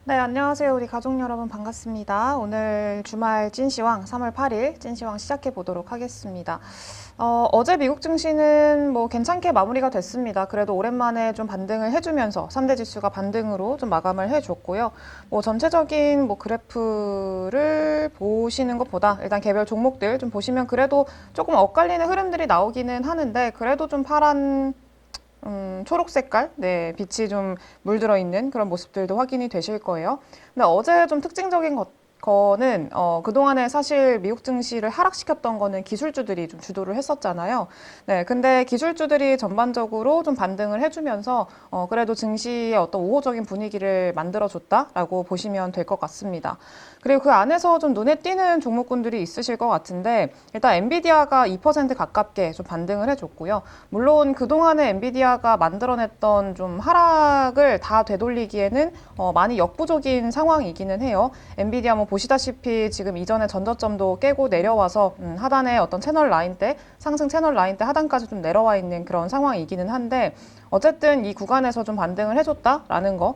네, 안녕하세요. 우리 가족 여러분 반갑습니다. 오늘 주말 찐시황 3월 8일 찐시황 시작해 보도록 하겠습니다. 어제 미국 증시는 뭐 괜찮게 마무리가 됐습니다. 그래도 오랜만에 좀 반등을 해주면서 3대 지수가 반등으로 좀 마감을 해줬고요. 뭐 전체적인 뭐 그래프를 보시는 것보다 일단 개별 종목들 좀 보시면 그래도 조금 엇갈리는 흐름들이 나오기는 하는데 그래도 좀 파란 초록 색깔, 네, 빛이 좀 물들어 있는 그런 모습들도 확인이 되실 거예요. 근데 어제 좀 특징적인 거는 그동안에 사실 미국 증시를 하락시켰던 거는 기술주들이 좀 주도를 했었잖아요. 네, 근데 기술주들이 전반적으로 좀 반등을 해주면서 그래도 증시의 어떤 우호적인 분위기를 만들어줬다라고 보시면 될 것 같습니다. 그리고 그 안에서 좀 눈에 띄는 종목군들이 있으실 것 같은데 일단 엔비디아가 2% 가깝게 좀 반등을 해줬고요. 물론 그동안에 엔비디아가 만들어냈던 좀 하락을 다 되돌리기에는 많이 역부족인 상황이기는 해요. 엔비디아 뭐 보시다시피 지금 이전에 전저점도 깨고 내려와서 하단에 어떤 채널 라인 때 상승 채널 라인 때 하단까지 좀 내려와 있는 그런 상황이기는 한데 어쨌든 이 구간에서 좀 반등을 해줬다라는 거.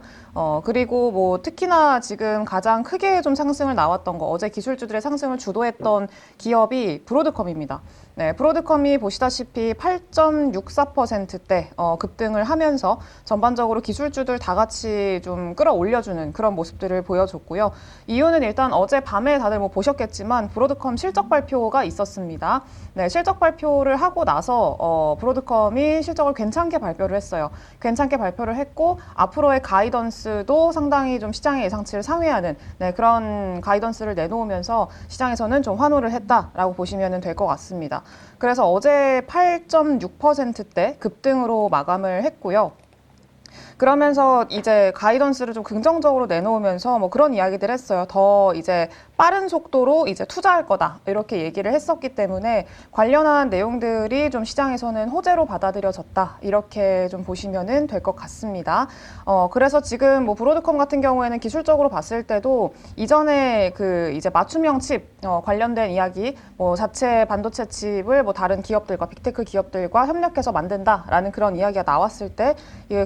그리고 뭐 특히나 지금 가장 크게 좀 상승을 나왔던 거, 어제 기술주들의 상승을 주도했던 기업이 브로드컴입니다. 네, 브로드컴이 보시다시피 8.64%대 급등을 하면서 전반적으로 기술주들 다 같이 좀 끌어올려주는 그런 모습들을 보여줬고요. 이유는 일단 어제 밤에 다들 뭐 보셨겠지만 브로드컴 실적 발표가 있었습니다. 네, 실적 발표를 하고 나서 브로드컴이 실적을 괜찮게 발표를 했어요. 괜찮게 발표를 했고 앞으로의 가이던스도 상당히 좀 시장의 예상치를 상회하는 네, 그런 가이던스를 내놓으면서 시장에서는 좀 환호를 했다라고 보시면 될 것 같습니다. 그래서 어제 8.6%대 급등으로 마감을 했고요. 그러면서 이제 가이던스를 좀 긍정적으로 내놓으면서 뭐 그런 이야기들 했어요. 더 이제 빠른 속도로 이제 투자할 거다. 이렇게 얘기를 했었기 때문에 관련한 내용들이 좀 시장에서는 호재로 받아들여졌다. 이렇게 좀 보시면은 될 것 같습니다. 그래서 지금 뭐 브로드컴 같은 경우에는 기술적으로 봤을 때도 이전에 그 이제 맞춤형 칩 관련된 이야기 뭐 자체 반도체 칩을 뭐 다른 기업들과 빅테크 기업들과 협력해서 만든다라는 그런 이야기가 나왔을 때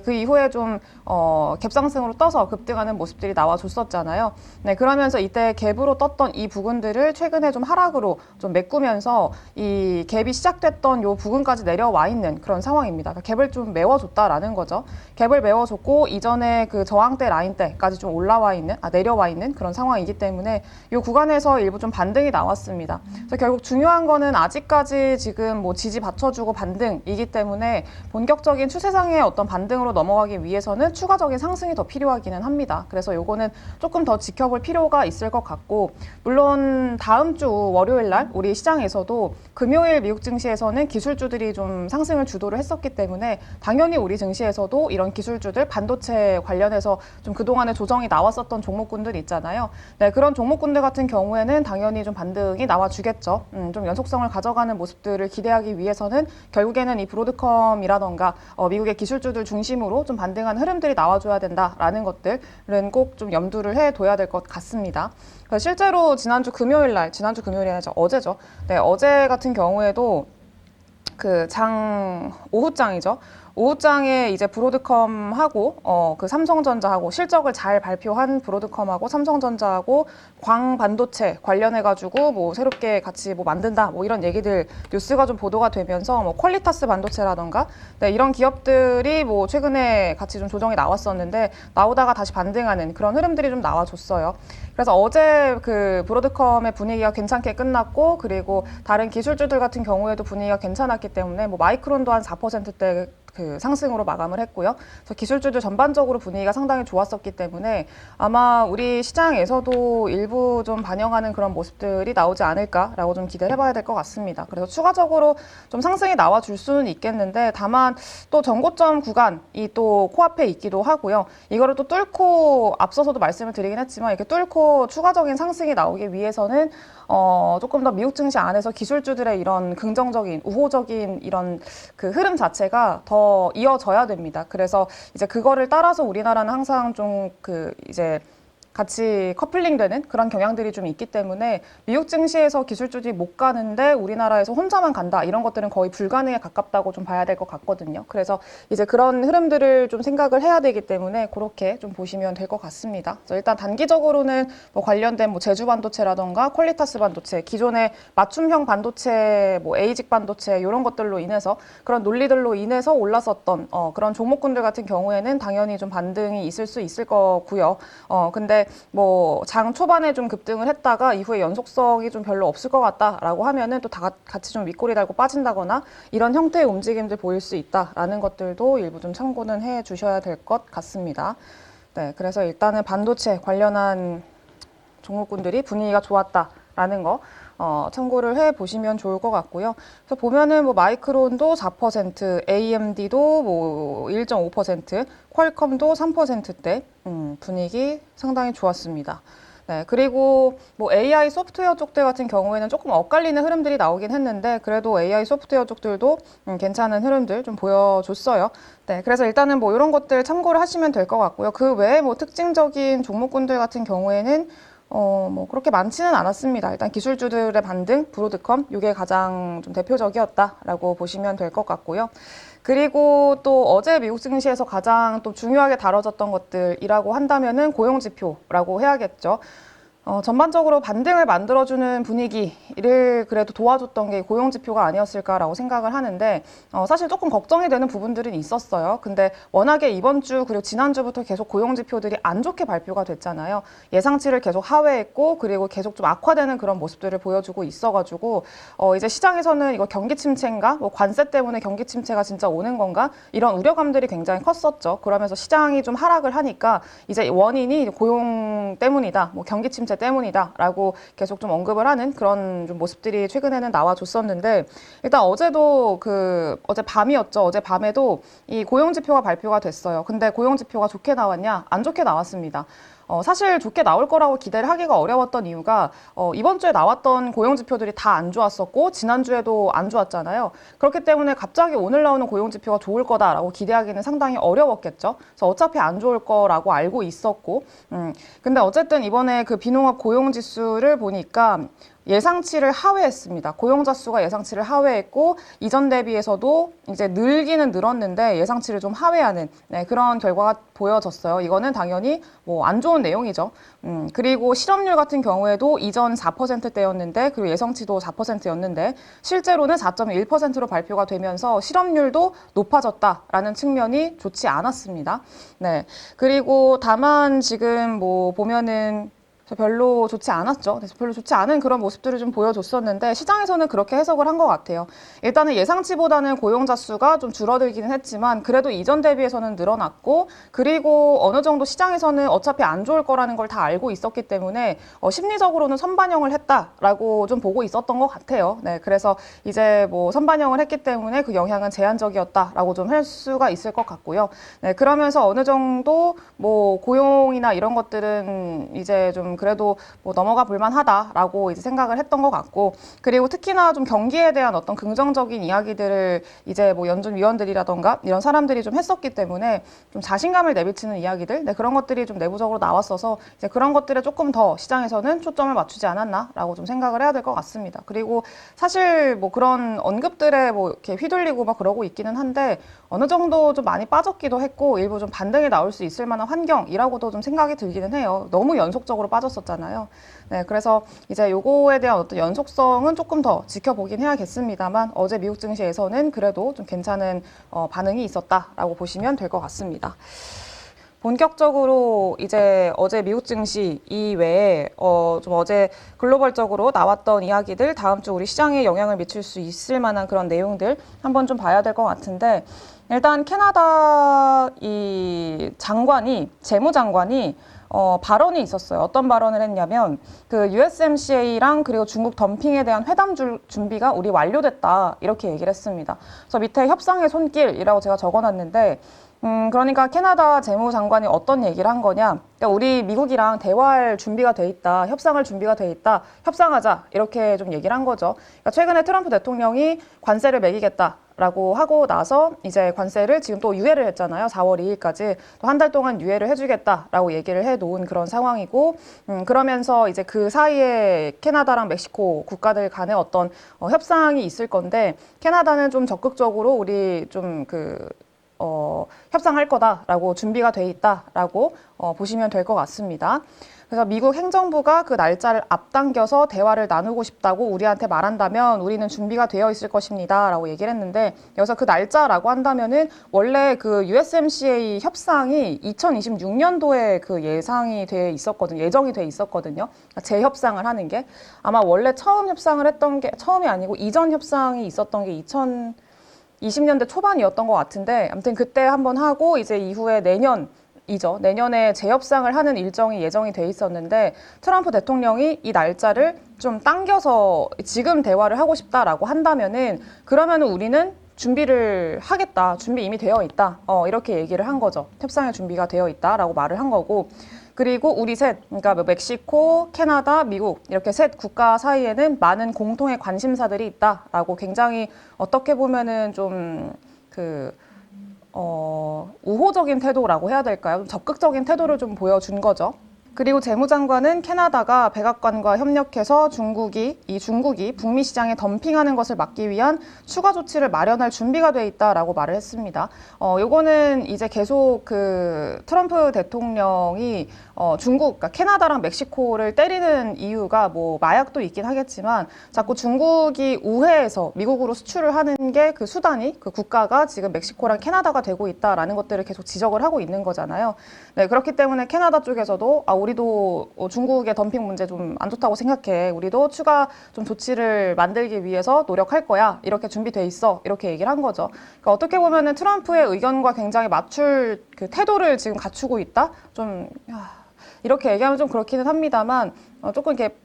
그 이후에 좀 갭상승으로 떠서 급등하는 모습들이 나와줬었잖아요. 네, 그러면서 이때 갭으로 떴던 이 부분들을 최근에 좀 하락으로 좀 메꾸면서 이 갭이 시작됐던 요 부근까지 내려와 있는 그런 상황입니다. 그러니까 갭을 좀 메워줬다라는 거죠. 갭을 메워줬고 이전에 그 저항대 라인대까지 좀 올라와 있는, 내려와 있는 그런 상황이기 때문에 이 구간에서 일부 좀 반등이 나왔습니다. 그래서 결국 중요한 거는 아직까지 지금 뭐 지지 받쳐주고 반등이기 때문에 본격적인 추세상의 어떤 반등으로 넘어가기 위해서는 추가적인 상승이 더 필요하기는 합니다. 그래서 요거는 조금 더 지켜볼 필요가 있을 것 같고 물론 다음 주 월요일 날 우리 시장에서도 금요일 미국 증시에서는 기술주들이 좀 상승을 주도를 했었기 때문에 당연히 우리 증시에서도 이런 기술주들 반도체 관련해서 좀 그동안에 조정이 나왔었던 종목군들 있잖아요. 네, 그런 종목군들 같은 경우에는 당연히 좀 반등이 나와주겠죠. 좀 연속성을 가져가는 모습들을 기대하기 위해서는 결국에는 이 브로드컴이라던가 미국의 기술주들 중심으로 좀 반등하는 흐름들이 나와줘야 된다라는 것들은 꼭 좀 염두를 해둬야 될 것 같습니다. 실제로 지난주 금요일이 아니죠. 어제죠. 네, 어제 같은 경우에도 그 오후장이죠. 오후장에 이제 브로드컴하고 그 삼성전자하고 실적을 잘 발표한 브로드컴하고 삼성전자하고 광반도체 관련해가지고 뭐 새롭게 같이 뭐 만든다 뭐 이런 얘기들 뉴스가 좀 보도가 되면서 뭐 퀄리타스 반도체라던가 네, 이런 기업들이 뭐 최근에 같이 좀 조정이 나왔었는데 나오다가 다시 반등하는 그런 흐름들이 좀 나와줬어요. 그래서 어제 그 브로드컴의 분위기가 괜찮게 끝났고 그리고 다른 기술주들 같은 경우에도 분위기가 괜찮았기 때문에 뭐 마이크론도 한 4%대 그 상승으로 마감을 했고요. 그래서 기술주들 전반적으로 분위기가 상당히 좋았었기 때문에 아마 우리 시장에서도 일부 좀 반영하는 그런 모습들이 나오지 않을까라고 좀 기대를 해봐야 될 것 같습니다. 그래서 추가적으로 좀 상승이 나와줄 수는 있겠는데 다만 또 전고점 구간이 또 코앞에 있기도 하고요. 이거를 또 뚫고 앞서서도 말씀을 드리긴 했지만 이렇게 뚫고 추가적인 상승이 나오기 위해서는 조금 더 미국 증시 안에서 기술주들의 이런 긍정적인, 우호적인 이런 그 흐름 자체가 더 이어져야 됩니다. 그래서 이제 그거를 따라서 우리나라는 항상 좀 그 이제 같이 커플링되는 그런 경향들이 좀 있기 때문에 미국 증시에서 기술주들이 못 가는데 우리나라에서 혼자만 간다 이런 것들은 거의 불가능에 가깝다고 좀 봐야 될 것 같거든요. 그래서 이제 그런 흐름들을 좀 생각을 해야 되기 때문에 그렇게 좀 보시면 될 것 같습니다. 그래서 일단 단기적으로는 뭐 관련된 뭐 제주 반도체라던가 퀄리타스 반도체, 기존의 맞춤형 반도체, 뭐 에이직 반도체 이런 것들로 인해서 그런 논리들로 인해서 올랐었던 그런 종목군들 같은 경우에는 당연히 좀 반등이 있을 수 있을 거고요. 근데 뭐 장 초반에 좀 급등을 했다가 이후에 연속성이 좀 별로 없을 것 같다라고 하면은 또 다 같이 좀 윗꼬리 달고 빠진다거나 이런 형태의 움직임들 보일 수 있다라는 것들도 일부 좀 참고는 해 주셔야 될 것 같습니다. 네, 그래서 일단은 반도체 관련한 종목군들이 분위기가 좋았다라는 거 참고를 해 보시면 좋을 것 같고요. 그래서 보면은 뭐 마이크론도 4%, AMD도 뭐 1.5%, 퀄컴도 3%대 분위기 상당히 좋았습니다. 네, 그리고 뭐 AI 소프트웨어 쪽들 같은 경우에는 조금 엇갈리는 흐름들이 나오긴 했는데 그래도 AI 소프트웨어 쪽들도 괜찮은 흐름들 좀 보여줬어요. 네, 그래서 일단은 뭐 이런 것들 참고를 하시면 될 것 같고요. 그 외에 뭐 특징적인 종목군들 같은 경우에는 뭐 그렇게 많지는 않았습니다. 일단 기술주들의 반등, 브로드컴 이게 가장 좀 대표적이었다라고 보시면 될 것 같고요. 그리고 또 어제 미국 증시에서 가장 또 중요하게 다뤄졌던 것들이라고 한다면은 고용지표라고 해야겠죠. 전반적으로 반등을 만들어주는 분위기를 그래도 도와줬던 게 고용지표가 아니었을까라고 생각을 하는데 사실 조금 걱정이 되는 부분들은 있었어요. 근데 워낙에 이번 주 그리고 지난주부터 계속 고용지표들이 안 좋게 발표가 됐잖아요. 예상치를 계속 하회했고 그리고 계속 좀 악화되는 그런 모습들을 보여주고 있어가지고 이제 시장에서는 이거 경기 침체인가? 뭐 관세 때문에 경기 침체가 진짜 오는 건가? 이런 우려감들이 굉장히 컸었죠. 그러면서 시장이 좀 하락을 하니까 이제 원인이 고용 때문이다. 뭐 경기 침체 때문이다라고 계속 좀 언급을 하는 그런 좀 모습들이 최근에는 나와줬었는데 일단 어제도 어제 밤이었죠. 어제 밤에도 이 고용지표가 발표가 됐어요. 근데 고용지표가 좋게 나왔냐? 안 좋게 나왔습니다. 사실 좋게 나올 거라고 기대를 하기가 어려웠던 이유가 이번 주에 나왔던 고용지표들이 다 안 좋았었고 지난주에도 안 좋았잖아요. 그렇기 때문에 갑자기 오늘 나오는 고용지표가 좋을 거다라고 기대하기는 상당히 어려웠겠죠. 그래서 어차피 안 좋을 거라고 알고 있었고 근데 어쨌든 이번에 그 비농업 고용지수를 보니까 예상치를 하회했습니다. 고용자 수가 예상치를 하회했고 이전 대비해서도 이제 늘기는 늘었는데 예상치를 좀 하회하는 그런 결과가 보여졌어요. 이거는 당연히 뭐 안 좋은 내용이죠. 그리고 실업률 같은 경우에도 이전 4%대였는데 그리고 예상치도 4%였는데 실제로는 4.1%로 발표가 되면서 실업률도 높아졌다라는 측면이 좋지 않았습니다. 네. 그리고 다만 지금 뭐 보면은 별로 좋지 않았죠. 그래서 별로 좋지 않은 그런 모습들을 좀 보여줬었는데 시장에서는 그렇게 해석을 한 것 같아요. 일단은 예상치보다는 고용자 수가 좀 줄어들기는 했지만 그래도 이전 대비해서는 늘어났고 그리고 어느 정도 시장에서는 어차피 안 좋을 거라는 걸 다 알고 있었기 때문에 심리적으로는 선반영을 했다라고 좀 보고 있었던 것 같아요. 네, 그래서 이제 뭐 선반영을 했기 때문에 그 영향은 제한적이었다라고 좀 할 수가 있을 것 같고요. 네, 그러면서 어느 정도 뭐 고용이나 이런 것들은 이제 좀 그래도 뭐 넘어가 볼만하다라고 이제 생각을 했던 것 같고 그리고 특히나 좀 경기에 대한 어떤 긍정적인 이야기들을 이제 뭐 연준 위원들이라던가 이런 사람들이 좀 했었기 때문에 좀 자신감을 내비치는 이야기들 그런 것들이 좀 내부적으로 나왔어서 이제 그런 것들에 조금 더 시장에서는 초점을 맞추지 않았나라고 좀 생각을 해야 될 것 같습니다. 그리고 사실 뭐 그런 언급들에 뭐 이렇게 휘둘리고 막 그러고 있기는 한데 어느 정도 좀 많이 빠졌기도 했고 일부 좀 반등이 나올 수 있을 만한 환경이라고도 좀 생각이 들기는 해요. 너무 연속적으로 빠졌었잖아요. 네, 그래서 이제 요거에 대한 어떤 연속성은 조금 더 지켜보긴 해야겠습니다만 어제 미국 증시에서는 그래도 좀 괜찮은 반응이 있었다라고 보시면 될 것 같습니다. 본격적으로 이제 어제 미국 증시 이외에 좀 어제 글로벌적으로 나왔던 이야기들 다음 주 우리 시장에 영향을 미칠 수 있을 만한 그런 내용들 한번 좀 봐야 될 것 같은데 일단 캐나다 이 재무장관이 발언이 있었어요. 어떤 발언을 했냐면 그 USMCA랑 그리고 중국 덤핑에 대한 회담 준비가 우리 완료됐다 이렇게 얘기를 했습니다. 그래서 밑에 협상의 손길이라고 제가 적어놨는데 그러니까 캐나다 재무장관이 어떤 얘기를 한 거냐. 그러니까 우리 미국이랑 대화할 준비가 돼 있다. 협상할 준비가 돼 있다. 협상하자. 이렇게 좀 얘기를 한 거죠. 그러니까 최근에 트럼프 대통령이 관세를 매기겠다. 라고 하고 나서 이제 관세를 지금 또 유예를 했잖아요. 4월 2일까지 또 한 달 동안 유예를 해주겠다라고 얘기를 해놓은 그런 상황이고, 그러면서 이제 그 사이에 캐나다랑 멕시코 국가들 간의 어떤 협상이 있을 건데, 캐나다는 좀 적극적으로 우리 좀 협상할 거다라고 준비가 돼 있다라고 보시면 될 것 같습니다. 그래서 미국 행정부가 그 날짜를 앞당겨서 대화를 나누고 싶다고 우리한테 말한다면 우리는 준비가 되어 있을 것입니다. 라고 얘기를 했는데, 여기서 그 날짜라고 한다면은 원래 그 USMCA 협상이 2026년도에 그 예정이 돼 있었거든요. 재협상을 하는 게. 아마 원래 처음 협상을 했던 게, 처음이 아니고 이전 협상이 있었던 게 2020년대 초반이었던 것 같은데, 아무튼 그때 한번 하고 이제 이후에 내년에 재협상을 하는 일정이 예정이 돼 있었는데, 트럼프 대통령이 이 날짜를 좀 당겨서 지금 대화를 하고 싶다라고 한다면은, 그러면은 우리는 준비를 하겠다. 준비 이미 되어 있다. 이렇게 얘기를 한 거죠. 협상의 준비가 되어 있다라고 말을 한 거고, 그리고 우리 그러니까 멕시코, 캐나다, 미국 이렇게 셋 국가 사이에는 많은 공통의 관심사들이 있다라고 굉장히 어떻게 보면은 좀 우호적인 태도라고 해야 될까요? 좀 적극적인 태도를 좀 보여준 거죠. 그리고 재무장관은 캐나다가 백악관과 협력해서 중국이 북미 시장에 덤핑하는 것을 막기 위한 추가 조치를 마련할 준비가 돼 있다라고 말을 했습니다. 요거는 이제 계속 그 트럼프 대통령이 그러니까 캐나다랑 멕시코를 때리는 이유가 뭐 마약도 있긴 하겠지만, 자꾸 중국이 우회해서 미국으로 수출을 하는 게 그 수단이, 그 국가가 지금 멕시코랑 캐나다가 되고 있다라는 것들을 계속 지적을 하고 있는 거잖아요. 네, 그렇기 때문에 캐나다 쪽에서도 우리도 중국의 덤핑 문제 좀 안 좋다고 생각해. 우리도 추가 좀 조치를 만들기 위해서 노력할 거야. 이렇게 준비돼 있어. 이렇게 얘기를 한 거죠. 그러니까 어떻게 보면은 트럼프의 의견과 굉장히 맞출 그 태도를 지금 갖추고 있다? 이렇게 얘기하면 좀 그렇기는 합니다만, 조금 이렇게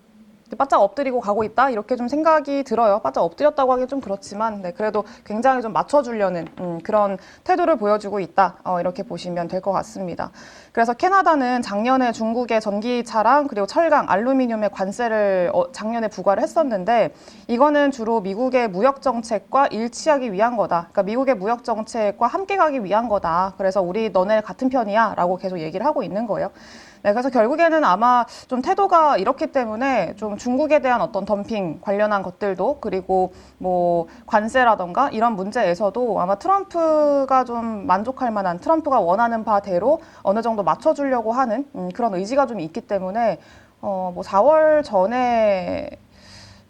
바짝 엎드리고 가고 있다? 이렇게 좀 생각이 들어요. 바짝 엎드렸다고 하기 좀 그렇지만, 네, 그래도 굉장히 좀 맞춰주려는 그런 태도를 보여주고 있다. 이렇게 보시면 될 것 같습니다. 그래서 캐나다는 작년에 중국의 전기차랑 그리고 철강, 알루미늄의 관세를 작년에 부과를 했었는데, 이거는 주로 미국의 무역 정책과 일치하기 위한 거다. 그러니까 미국의 무역 정책과 함께 가기 위한 거다. 그래서 우리 너네 같은 편이야 라고 계속 얘기를 하고 있는 거예요. 네, 그래서 결국에는 아마 좀 태도가 이렇기 때문에 좀 중국에 대한 어떤 덤핑 관련한 것들도, 그리고 뭐 관세라던가 이런 문제에서도 아마 트럼프가 좀 만족할 만한, 트럼프가 원하는 바대로 어느 정도 맞춰주려고 하는 그런 의지가 좀 있기 때문에 뭐 4월 전에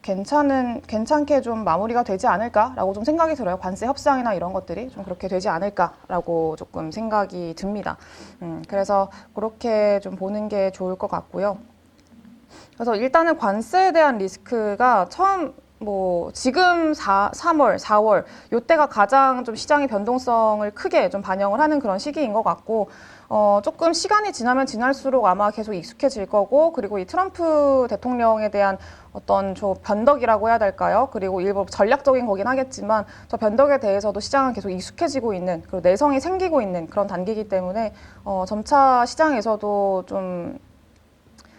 괜찮게 좀 마무리가 되지 않을까라고 좀 생각이 들어요. 관세 협상이나 이런 것들이 좀 그렇게 되지 않을까라고 조금 생각이 듭니다. 그래서 그렇게 좀 보는 게 좋을 것 같고요. 그래서 일단은 관세에 대한 리스크가 지금 3월, 4월 요때가 가장 좀 시장의 변동성을 크게 좀 반영을 하는 그런 시기인 것 같고, 조금 시간이 지나면 지날수록 아마 계속 익숙해질 거고, 그리고 이 트럼프 대통령에 대한 어떤 변덕이라고 해야 될까요? 그리고 일부 전략적인 거긴 하겠지만, 저 변덕에 대해서도 시장은 계속 익숙해지고 있는, 그리고 내성이 생기고 있는 그런 단계이기 때문에 점차 시장에서도 좀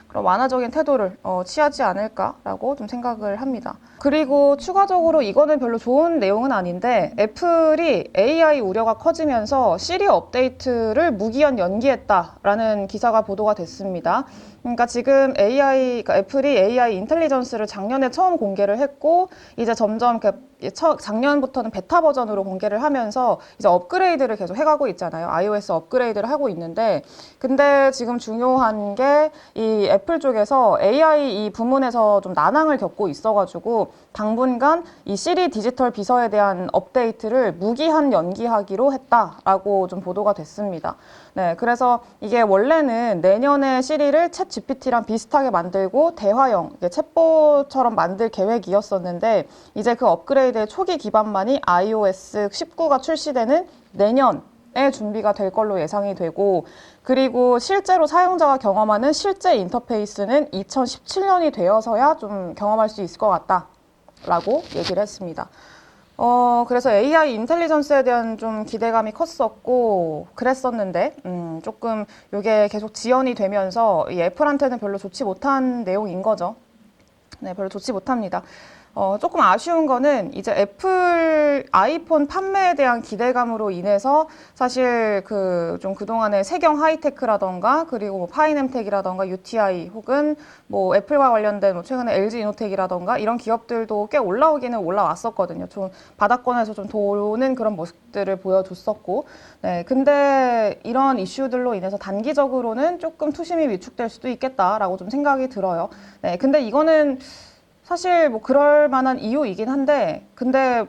그런 완화적인 태도를 취하지 않을까라고 좀 생각을 합니다. 그리고 추가적으로 이거는 별로 좋은 내용은 아닌데, 애플이 AI 우려가 커지면서 시리 업데이트를 무기한 연기했다라는 기사가 보도가 됐습니다. 그러니까 지금 그러니까 애플이 AI 인텔리전스를 작년에 처음 공개를 했고, 이제 점점 작년부터는 베타 버전으로 공개를 하면서 이제 업그레이드를 계속 해가고 있잖아요. iOS 업그레이드를 하고 있는데, 근데 지금 중요한 게 이 애플 쪽에서 AI 이 부문에서 좀 난항을 겪고 있어가지고 당분간 이 시리 디지털 비서에 대한 업데이트를 무기한 연기하기로 했다라고 좀 보도가 됐습니다. 네, 그래서 이게 원래는 내년에 시리를 챗 GPT랑 비슷하게 만들고 대화형, 챗봇처럼 만들 계획이었었는데, 이제 그 업그레이드의 초기 기반만이 iOS 19가 출시되는 내년에 준비가 될 걸로 예상이 되고, 그리고 실제로 사용자가 경험하는 실제 인터페이스는 2017년이 되어서야 좀 경험할 수 있을 것 같다라고 얘기를 했습니다. 그래서 AI 인텔리전스에 대한 좀 기대감이 컸었고 그랬었는데, 조금 이게 계속 지연이 되면서 이 애플한테는 별로 좋지 못한 내용인 거죠. 네, 별로 좋지 못합니다. 조금 아쉬운 거는 이제 애플 아이폰 판매에 대한 기대감으로 인해서 사실 좀 그동안의 세경 하이테크라던가 그리고 뭐 파이넴텍이라던가 UTI 혹은 뭐 애플과 관련된 뭐 최근에 LG 이노텍이라던가 이런 기업들도 꽤 올라오기는 올라왔었거든요. 좀 바닥권에서 좀 도는 그런 모습들을 보여줬었고. 네, 근데 이런 이슈들로 인해서 단기적으로는 조금 투심이 위축될 수도 있겠다라고 좀 생각이 들어요. 네, 근데 이거는 사실 뭐 그럴 만한 이유이긴 한데, 근데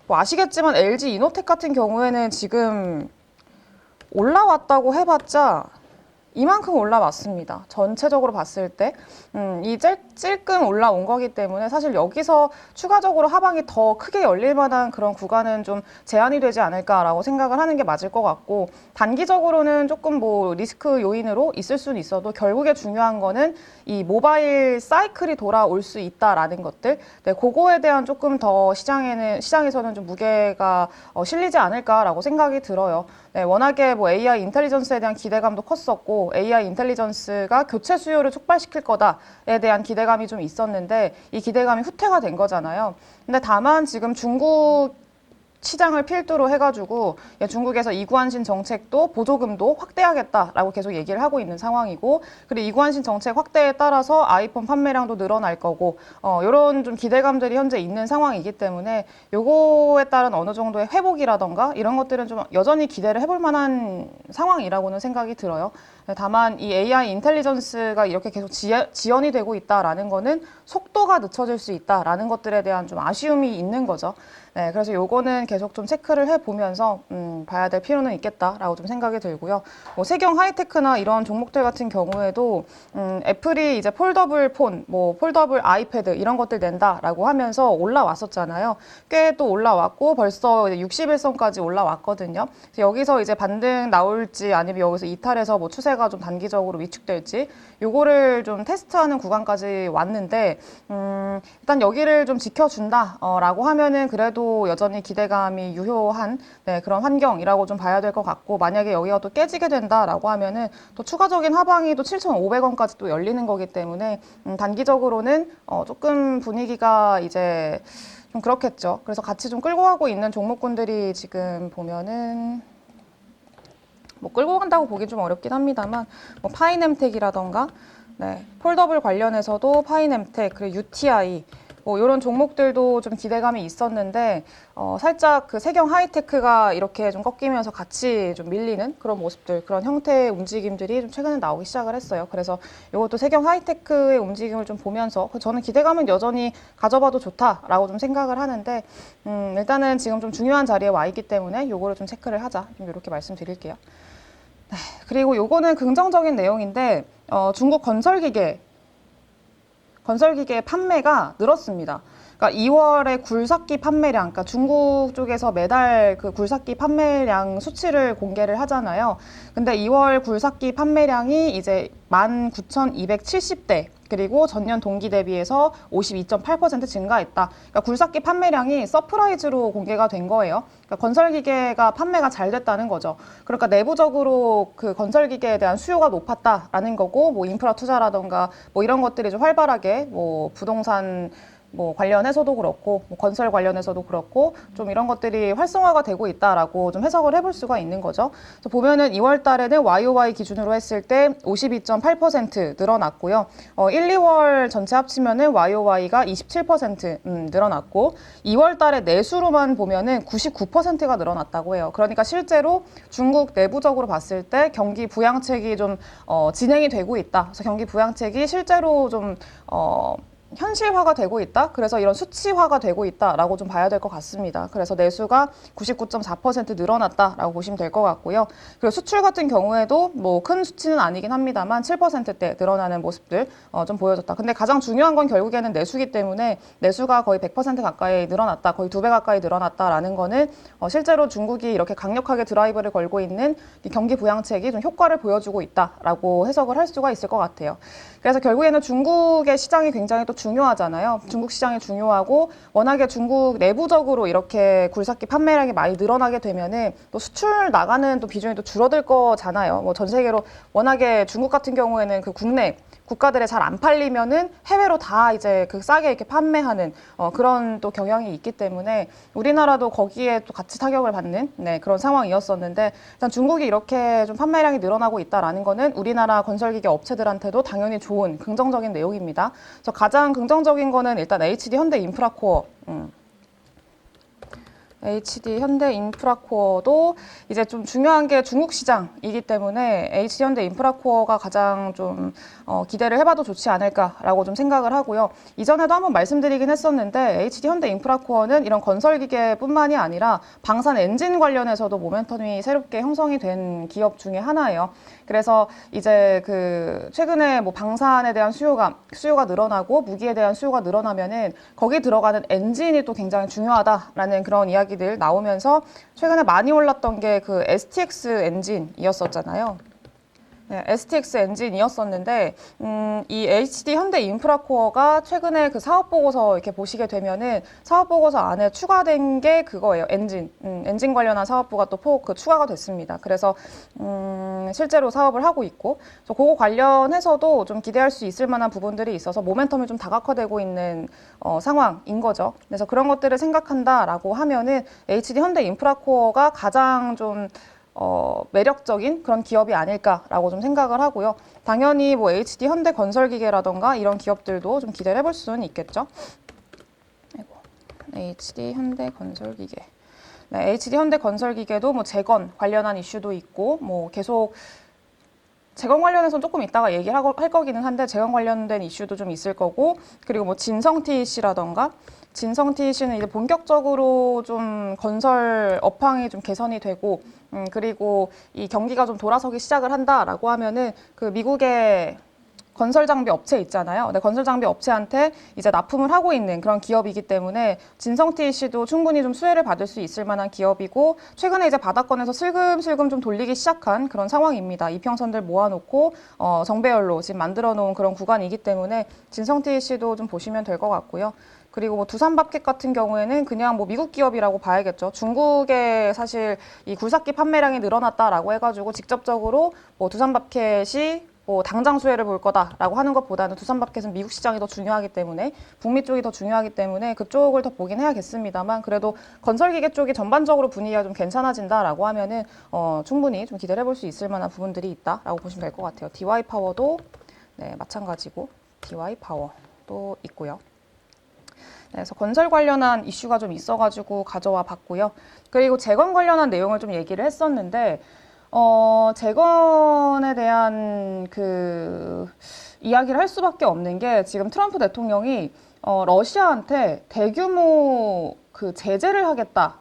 뭐 아시겠지만 LG 이노텍 같은 경우에는 지금 올라왔다고 해봤자 이만큼 올라왔습니다. 전체적으로 봤을 때. 이 찔끔 올라온 거기 때문에 사실 여기서 추가적으로 하방이 더 크게 열릴 만한 그런 구간은 좀 제한이 되지 않을까라고 생각을 하는 게 맞을 것 같고, 단기적으로는 조금 뭐 리스크 요인으로 있을 수는 있어도 결국에 중요한 거는 이 모바일 사이클이 돌아올 수 있다라는 것들. 네, 그거에 대한 조금 더 시장에서는 좀 무게가 실리지 않을까라고 생각이 들어요. 네, 워낙에 뭐 AI 인텔리전스에 대한 기대감도 컸었고 AI 인텔리전스가 교체 수요를 촉발시킬 거다에 대한 기대감이 좀 있었는데 이 기대감이 후퇴가 된 거잖아요. 근데 다만 지금 중국 시장을 필두로 해가지고 중국에서 이구안신 정책도 보조금도 확대하겠다라고 계속 얘기를 하고 있는 상황이고, 그리고 이구안신 정책 확대에 따라서 아이폰 판매량도 늘어날 거고, 이런 좀 기대감들이 현재 있는 상황이기 때문에 요거에 따른 어느 정도의 회복이라던가 이런 것들은 좀 여전히 기대를 해볼 만한 상황이라고는 생각이 들어요. 다만 이 AI 인텔리전스가 이렇게 계속 지연이 되고 있다라는 거는 속도가 늦춰질 수 있다라는 것들에 대한 좀 아쉬움이 있는 거죠. 네, 그래서 요거는 계속 좀 체크를 해보면서 봐야 될 필요는 있겠다라고 좀 생각이 들고요. 뭐 세경 하이테크나 이런 종목들 같은 경우에도 애플이 이제 폴더블 폰, 뭐 폴더블 아이패드 이런 것들 낸다라고 하면서 올라왔었잖아요. 꽤 또 올라왔고 벌써 이제 61선까지 올라왔거든요. 그래서 여기서 이제 반등 나올지 아니면 여기서 이탈해서 뭐 추세가 좀 단기적으로 위축될지 요거를 좀 테스트하는 구간까지 왔는데 일단 여기를 좀 지켜준다라고 하면은 그래도 여전히 기대감이 유효한 그런 환경이라고 좀 봐야 될 것 같고, 만약에 여기가 또 깨지게 된다라고 하면은 또 추가적인 하방이 또 7,500원까지 또 열리는 거기 때문에 단기적으로는 조금 분위기가 이제 좀 그렇겠죠. 그래서 같이 좀 끌고 가고 있는 종목군들이 지금 보면은 뭐 끌고 간다고 보기 좀 어렵긴 합니다만 뭐 파이넴텍이라던가 폴더블 관련해서도 파이넴텍 그리고 UTI 뭐 이런 종목들도 좀 기대감이 있었는데 살짝 그 세경 하이테크가 이렇게 좀 꺾이면서 같이 좀 밀리는 그런 모습들, 그런 형태의 움직임들이 좀 최근에 나오기 시작을 했어요. 그래서 이것도 세경 하이테크의 움직임을 좀 보면서 저는 기대감은 여전히 가져봐도 좋다라고 좀 생각을 하는데 일단은 지금 좀 중요한 자리에 와 있기 때문에 요거를 좀 체크를 하자, 좀 이렇게 말씀드릴게요. 네, 그리고 요거는 긍정적인 내용인데 중국 건설기계 판매가 늘었습니다. 그러니까 2월에 굴삭기 판매량, 그러니까 중국 쪽에서 매달 그 굴삭기 판매량 수치를 공개를 하잖아요. 근데 2월 굴삭기 판매량이 이제 19,270대, 그리고 전년 동기 대비해서 52.8% 증가했다. 그러니까 굴삭기 판매량이 서프라이즈로 공개가 된 거예요. 그러니까 건설기계가 판매가 잘 됐다는 거죠. 그러니까 내부적으로 그 건설기계에 대한 수요가 높았다라는 거고, 뭐 인프라 투자라던가 뭐 이런 것들이 좀 활발하게 뭐 부동산 뭐 관련해서도 그렇고 뭐 건설 관련해서도 그렇고 좀 이런 것들이 활성화가 되고 있다라고 좀 해석을 해볼 수가 있는 거죠. 그래서 보면은 2월 달에는 YOY 기준으로 했을 때 52.8% 늘어났고요. 1, 2월 전체 합치면은 YOY가 27% 늘어났고 2월 달에 내수로만 보면은 99%가 늘어났다고 해요. 그러니까 실제로 중국 내부적으로 봤을 때 경기 부양책이 좀 진행이 되고 있다. 그래서 경기 부양책이 실제로 좀 현실화가 되고 있다. 그래서 이런 수치화가 되고 있다라고 좀 봐야 될 것 같습니다. 그래서 내수가 99.4% 늘어났다라고 보시면 될 것 같고요. 그리고 수출 같은 경우에도 뭐 큰 수치는 아니긴 합니다만 7%대 늘어나는 모습들 좀 보여줬다. 근데 가장 중요한 건 결국에는 내수기 때문에 내수가 거의 100% 가까이 늘어났다. 거의 2배 가까이 늘어났다라는 거는 실제로 중국이 이렇게 강력하게 드라이브를 걸고 있는 이 경기 부양책이 좀 효과를 보여주고 있다라고 해석을 할 수가 있을 것 같아요. 그래서 결국에는 중국의 시장이 굉장히 또 중요하잖아요. 중국 시장이 중요하고 워낙에 중국 내부적으로 이렇게 굴삭기 판매량이 많이 늘어나게 되면은 또 수출 나가는 또 비중이 또 줄어들 거잖아요. 뭐 전 세계로 워낙에 중국 같은 경우에는 그 국내 국가들에 잘 안 팔리면은 해외로 다 이제 그 싸게 이렇게 판매하는 그런 또 경향이 있기 때문에 우리나라도 거기에 또 같이 타격을 받는 그런 상황이었었는데 일단 중국이 이렇게 좀 판매량이 늘어나고 있다라는 거는 우리나라 건설기계 업체들한테도 당연히 좋은 긍정적인 내용입니다. 그래서 가장 긍정적인 거는 일단 HD 현대인프라코어. HD 현대인프라코어도 이제 좀 중요한 게 중국 시장이기 때문에 HD 현대인프라코어가 가장 좀 기대를 해봐도 좋지 않을까라고 좀 생각을 하고요. 이전에도 한번 말씀드리긴 했었는데 HD 현대인프라코어는 이런 건설기계뿐만이 아니라 방산 엔진 관련해서도 모멘텀이 새롭게 형성이 된 기업 중에 하나예요. 그래서 이제 그 최근에 뭐 방산에 대한 수요가 늘어나고 무기에 대한 수요가 늘어나면은 거기 들어가는 엔진이 또 굉장히 중요하다라는 그런 이야기들 나오면서 최근에 많이 올랐던 게 그 STX 엔진이었었잖아요. 네, STX 엔진이었었는데 이 HD 현대인프라코어가 최근에 그 사업 보고서 이렇게 보시게 되면은 사업 보고서 안에 추가된 게 그거예요. 엔진 관련한 사업부가 또 추가가 됐습니다. 그래서 실제로 사업을 하고 있고 그거 관련해서도 좀 기대할 수 있을 만한 부분들이 있어서 모멘텀이 좀 다각화되고 있는 상황인 거죠. 그래서 그런 것들을 생각한다라고 하면은 HD 현대인프라코어가 가장 좀 매력적인 그런 기업이 아닐까라고 좀 생각을 하고요. 당연히 뭐 HD 현대건설기계라던가 이런 기업들도 좀 기대를 해볼 수는 있겠죠. HD 현대건설기계. 네, HD 현대건설기계도 뭐 재건 관련한 이슈도 있고 뭐 계속 재건 관련해서는 조금 이따가 얘기를 할 거기는 한데 재건 관련된 이슈도 좀 있을 거고 그리고 뭐 진성-TEC라던가 진성-TEC는 이제 본격적으로 좀 건설 업황이 좀 개선이 되고 그리고 이 경기가 좀 돌아서기 시작을 한다라고 하면은 그 미국의 건설 장비 업체 있잖아요. 근데 건설 장비 업체한테 이제 납품을 하고 있는 그런 기업이기 때문에 진성-TEC도 충분히 좀 수혜를 받을 수 있을 만한 기업이고 최근에 이제 바닥권에서 슬금슬금 좀 돌리기 시작한 그런 상황입니다. 이평선들 모아놓고 정배열로 지금 만들어 놓은 그런 구간이기 때문에 진성-TEC도 좀 보시면 될 것 같고요. 그리고 뭐 두산밥켓 같은 경우에는 그냥 뭐 미국 기업이라고 봐야겠죠. 중국에 사실 이 굴삭기 판매량이 늘어났다라고 해가지고 직접적으로 뭐 두산밥켓이 뭐 당장 수혜를 볼 거다라고 하는 것보다는 두산밥켓은 미국 시장이 더 중요하기 때문에 북미 쪽이 더 중요하기 때문에 그쪽을 더 보긴 해야겠습니다만 그래도 건설기계 쪽이 전반적으로 분위기가 좀 괜찮아진다라고 하면은 충분히 좀 기대를 해볼 수 있을 만한 부분들이 있다라고 보시면 될 것 같아요. DY 파워도 네, 마찬가지고 DY 파워도 있고요. 그래서 건설 관련한 이슈가 좀 있어가지고 가져와 봤고요. 그리고 재건 관련한 내용을 좀 얘기를 했었는데 재건에 대한 그 이야기를 할 수밖에 없는 게 지금 트럼프 대통령이 러시아한테 대규모 그 제재를 하겠다.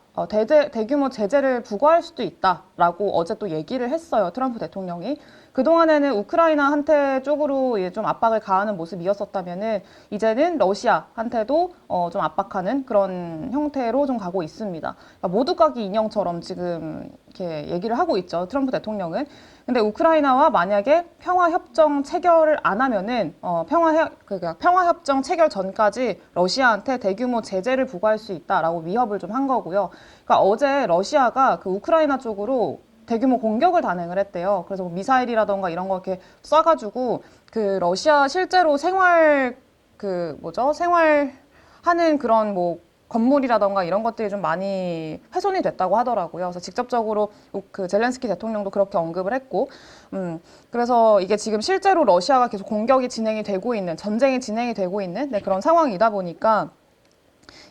대규모 제재를 부과할 수도 있다라고 어제 또 얘기를 했어요. 트럼프 대통령이. 그동안에는 우크라이나한테 쪽으로 좀 압박을 가하는 모습이었었다면은 이제는 러시아한테도 좀 압박하는 그런 형태로 좀 가고 있습니다. 그러니까 모두 까기 인형처럼 지금 이렇게 얘기를 하고 있죠. 트럼프 대통령은. 근데 우크라이나와 만약에 평화협정 체결을 안 하면은 평화협정 체결 전까지 러시아한테 대규모 제재를 부과할 수 있다라고 위협을 좀 한 거고요. 그러니까 어제 러시아가 그 우크라이나 쪽으로 대규모 공격을 단행을 했대요. 그래서 뭐 미사일이라던가 이런 거 이렇게 쏴가지고 그 러시아 실제로 생활하는 그런 뭐 건물이라던가 이런 것들이 좀 많이 훼손이 됐다고 하더라고요. 그래서 직접적으로 그 젤렌스키 대통령도 그렇게 언급을 했고, 그래서 이게 지금 실제로 러시아가 계속 공격이 진행이 되고 있는, 전쟁이 진행이 되고 있는 그런 상황이다 보니까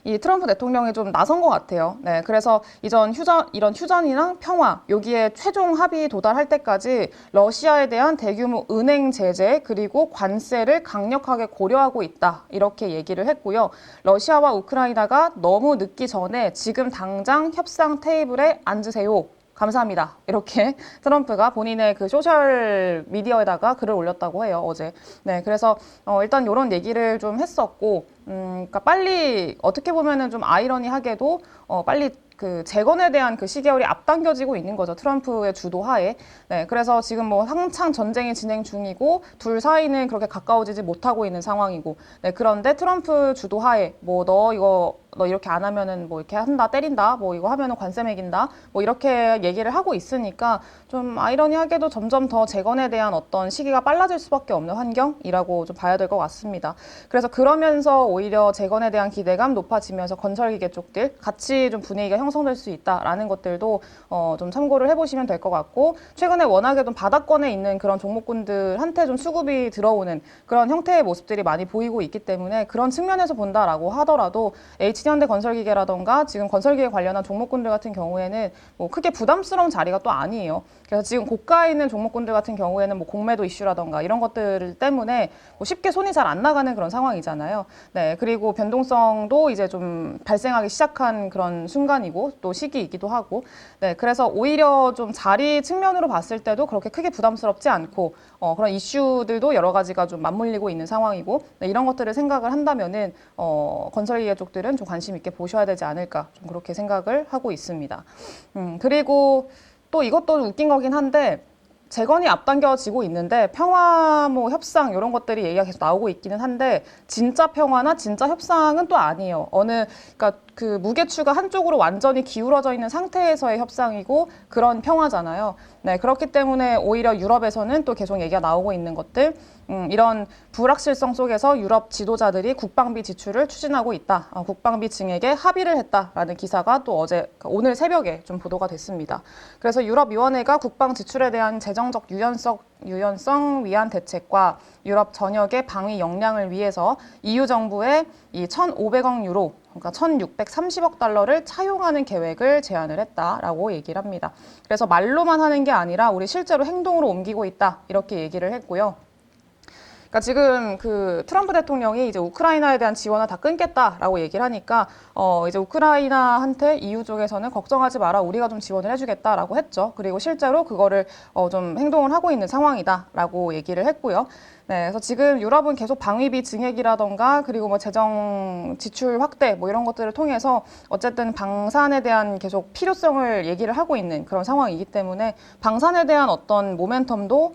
이 트럼프 대통령이 좀 나선 것 같아요. 네, 그래서 이런 휴전이랑 평화, 여기에 최종 합의 도달할 때까지 러시아에 대한 대규모 은행 제재 그리고 관세를 강력하게 고려하고 있다. 이렇게 얘기를 했고요. 러시아와 우크라이나가 너무 늦기 전에 지금 당장 협상 테이블에 앉으세요. 감사합니다. 이렇게 트럼프가 본인의 그 소셜 미디어에다가 글을 올렸다고 해요, 어제. 네, 그래서 일단 이런 얘기를 좀 했었고, 그러니까 빨리 어떻게 보면은 좀 아이러니하게도 빨리 그 재건에 대한 그 시계열이 앞당겨지고 있는 거죠. 트럼프의 주도하에. 네, 그래서 지금 뭐 한창 전쟁이 진행 중이고 둘 사이는 그렇게 가까워지지 못하고 있는 상황이고. 네, 그런데 트럼프 주도하에 뭐 너 이거 너 이렇게 안 하면은 뭐 이렇게 한다, 때린다, 뭐 이거 하면은 관세 매긴다, 뭐 이렇게 얘기를 하고 있으니까 좀 아이러니하게도 점점 더 재건에 대한 어떤 시기가 빨라질 수밖에 없는 환경이라고 좀 봐야 될 것 같습니다. 그래서 그러면서 오히려 재건에 대한 기대감 높아지면서 건설기계 쪽들 같이 좀 분위기가 형성될 수 있다라는 것들도 좀 참고를 해보시면 될 것 같고, 최근에 워낙에 좀 바닥권에 있는 그런 종목군들한테 좀 수급이 들어오는 그런 형태의 모습들이 많이 보이고 있기 때문에 그런 측면에서 본다라고 하더라도 H현대 건설기계라던가 지금 건설기계 관련한 종목군들 같은 경우에는 뭐 크게 부담스러운 자리가 또 아니에요. 그래서 지금 고가에 있는 종목군들 같은 경우에는 뭐 공매도 이슈라던가 이런 것들 때문에 뭐 쉽게 손이 잘 안 나가는 그런 상황이잖아요. 네, 그리고 변동성도 이제 좀 발생하기 시작한 그런 순간이고 또 시기이기도 하고, 네, 그래서 오히려 좀 자리 측면으로 봤을 때도 그렇게 크게 부담스럽지 않고 그런 이슈들도 여러 가지가 좀 맞물리고 있는 상황이고, 네, 이런 것들을 생각을 한다면은 건설기계 쪽들은 좀 관심 있게 보셔야 되지 않을까, 좀 그렇게 생각을 하고 있습니다. 그리고 또 이것도 웃긴 거긴 한데, 재건이 앞당겨지고 있는데 평화 뭐 협상 이런 것들이 얘기가 계속 나오고 있기는 한데, 진짜 평화나 진짜 협상은 또 아니에요. 그러니까 그 무게추가 한쪽으로 완전히 기울어져 있는 상태에서의 협상이고 그런 평화잖아요. 네, 그렇기 때문에 오히려 유럽에서는 또 계속 얘기가 나오고 있는 것들, 이런 불확실성 속에서 유럽 지도자들이 국방비 지출을 추진하고 있다. 국방비 증액에 합의를 했다라는 기사가 또 오늘 새벽에 좀 보도가 됐습니다. 그래서 유럽위원회가 국방 지출에 대한 재정적 유연성 위한 대책과 유럽 전역의 방위 역량을 위해서 EU 정부에 이 1,500억 유로, 그러니까 1,630억 달러를 차용하는 계획을 제안을 했다라고 얘기를 합니다. 그래서 말로만 하는 게 아니라 우리 실제로 행동으로 옮기고 있다, 이렇게 얘기를 했고요. 그러니까 지금 그 트럼프 대통령이 이제 우크라이나에 대한 지원을 다 끊겠다라고 얘기를 하니까 이제 우크라이나한테 EU 쪽에서는 걱정하지 마라, 우리가 좀 지원을 해주겠다라고 했죠. 그리고 실제로 그거를 좀 행동을 하고 있는 상황이다라고 얘기를 했고요. 네, 그래서 지금 유럽은 계속 방위비 증액이라던가 그리고 뭐 재정 지출 확대 뭐 이런 것들을 통해서 어쨌든 방산에 대한 계속 필요성을 얘기를 하고 있는 그런 상황이기 때문에 방산에 대한 어떤 모멘텀도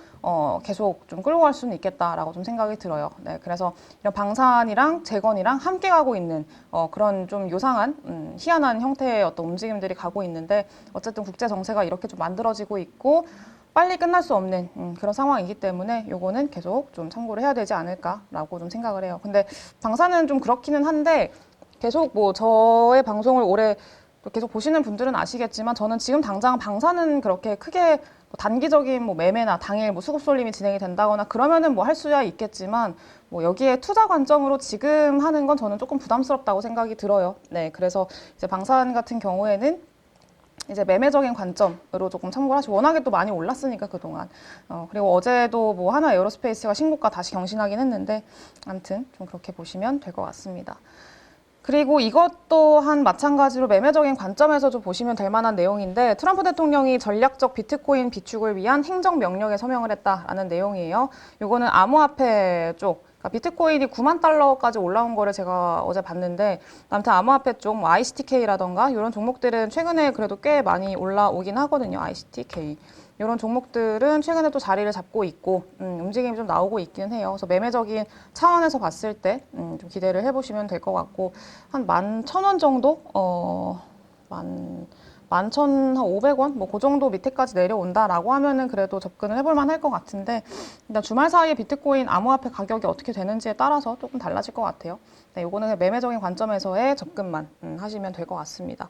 계속 좀 끌고 갈 수는 있겠다라고 좀 생각이 들어요. 네, 그래서 이런 방산이랑 재건이랑 함께 가고 있는 그런 좀 요상한 희한한 형태의 어떤 움직임들이 가고 있는데, 어쨌든 국제 정세가 이렇게 좀 만들어지고 있고 빨리 끝날 수 없는 그런 상황이기 때문에 요거는 계속 좀 참고를 해야 되지 않을까라고 좀 생각을 해요. 근데 방사는 좀 그렇기는 한데, 계속 뭐 저의 방송을 오래 또 계속 보시는 분들은 아시겠지만 저는 지금 당장 방사는 그렇게 크게 뭐 단기적인 뭐 매매나 당일 뭐 수급 쏠림이 진행이 된다거나 그러면은 뭐 할 수야 있겠지만, 뭐 여기에 투자 관점으로 지금 하는 건 저는 조금 부담스럽다고 생각이 들어요. 네, 그래서 이제 방산 같은 경우에는 이제 매매적인 관점으로 조금 참고를 하시고, 워낙에 또 많이 올랐으니까 그동안. 그리고 어제도 뭐 하나 에어로스페이스가 신고가 다시 경신하긴 했는데, 아무튼 좀 그렇게 보시면 될 것 같습니다. 그리고 이것 또한 마찬가지로 매매적인 관점에서 좀 보시면 될 만한 내용인데, 트럼프 대통령이 전략적 비트코인 비축을 위한 행정명령에 서명을 했다라는 내용이에요. 이거는 암호화폐 쪽, 그러니까 비트코인이 9만 달러까지 올라온 거를 제가 어제 봤는데, 아무튼 암호화폐 쪽, 뭐 ICTK라던가 이런 종목들은 최근에 그래도 꽤 많이 올라오긴 하거든요. ICTK. 이런 종목들은 최근에 또 자리를 잡고 있고 움직임이 좀 나오고 있기는 해요. 그래서 매매적인 차원에서 봤을 때 좀 기대를 해보시면 될 것 같고, 한 11,000원 정도? 11,500원? 뭐 그 정도 밑에까지 내려온다라고 하면은 그래도 접근을 해볼 만할 것 같은데, 일단 주말 사이에 비트코인 암호화폐 가격이 어떻게 되는지에 따라서 조금 달라질 것 같아요. 네, 요거는 매매적인 관점에서의 접근만 하시면 될 것 같습니다.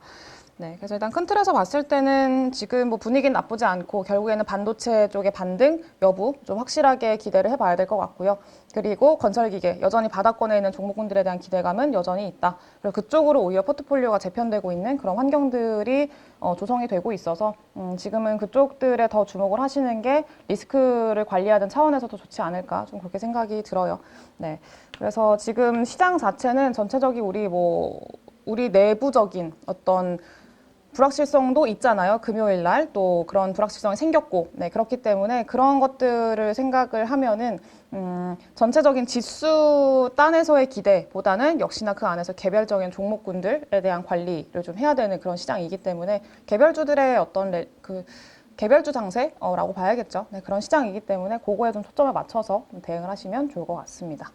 네, 그래서 일단 큰 틀에서 봤을 때는 지금 뭐 분위기는 나쁘지 않고 결국에는 반도체 쪽의 반등 여부 좀 확실하게 기대를 해봐야 될 것 같고요. 그리고 건설기계, 여전히 바닥권에 있는 종목군들에 대한 기대감은 여전히 있다. 그리고 그쪽으로 오히려 포트폴리오가 재편되고 있는 그런 환경들이 조성이 되고 있어서 지금은 그쪽들에 더 주목을 하시는 게 리스크를 관리하는 차원에서도 좋지 않을까, 좀 그렇게 생각이 들어요. 네, 그래서 지금 시장 자체는 전체적인 우리 내부적인 어떤 불확실성도 있잖아요. 금요일 날 또 그런 불확실성이 생겼고, 네, 그렇기 때문에 그런 것들을 생각을 하면은 전체적인 지수 단에서의 기대보다는 역시나 그 안에서 개별적인 종목군들에 대한 관리를 좀 해야 되는 그런 시장이기 때문에 개별주들의 어떤 개별주 장세라고 봐야겠죠. 네, 그런 시장이기 때문에 그거에 좀 초점을 맞춰서 좀 대응을 하시면 좋을 것 같습니다.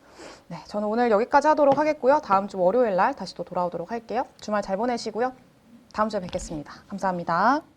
네, 저는 오늘 여기까지 하도록 하겠고요. 다음 주 월요일 날 다시 또 돌아오도록 할게요. 주말 잘 보내시고요. 다음 주에 뵙겠습니다. 감사합니다.